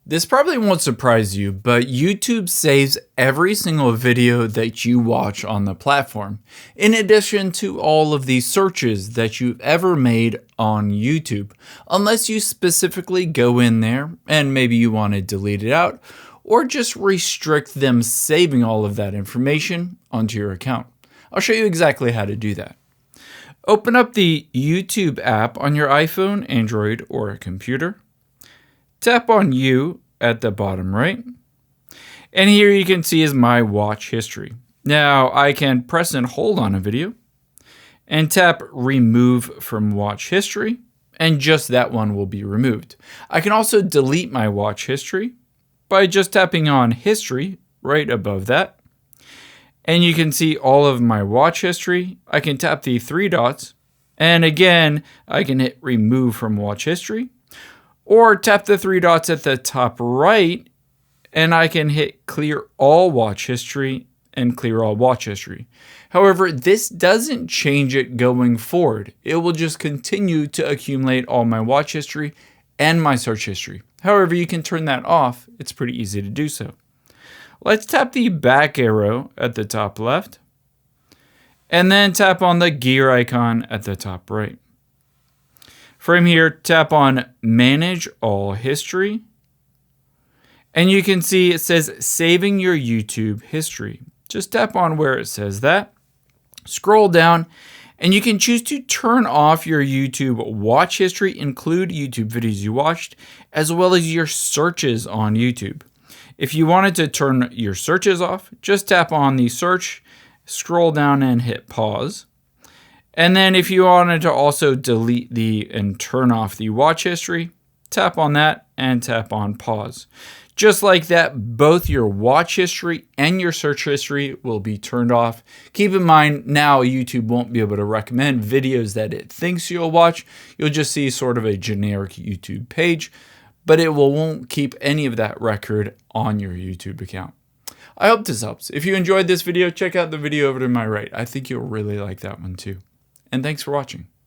This probably won't surprise you, but YouTube saves every single video that you watch on the platform, in addition to all of the searches that you've ever made on YouTube, unless you specifically go in there and maybe you want to delete it out, or just restrict them saving all of that information onto your account. I'll show you exactly how to do that. Open up the YouTube app on your iPhone, Android, or a computer. Tap on You at the bottom right. And here you can see is my watch history. Now I can press and hold on a video and tap Remove from Watch History, and just that one will be removed. I can also delete my watch history by just tapping on History right above that. And you can see all of my watch history. I can tap the three dots, and again, I can hit Remove from Watch History, or tap the three dots at the top right, and I can hit Clear All Watch History and clear all watch history. However, this doesn't change it going forward. It will just continue to accumulate all my watch history and my search history. However, you can turn that off. It's pretty easy to do so. Let's tap the back arrow at the top left, and then tap on the gear icon at the top right. From here, tap on Manage All History, and you can see it says Saving Your YouTube History. Just tap on where it says that, scroll down, and you can choose to turn off your YouTube watch history, include YouTube videos you watched, as well as your searches on YouTube. If you wanted to turn your searches off, just tap on the search, scroll down and hit pause. And then if you wanted to also delete and turn off the watch history, tap on that and tap on pause. Just like that, both your watch history and your search history will be turned off. Keep in mind, now YouTube won't be able to recommend videos that it thinks you'll watch. You'll just see sort of a generic YouTube page, but it won't keep any of that record on your YouTube account. I hope this helps. If you enjoyed this video, check out the video over to my right. I think you'll really like that one too. And thanks for watching.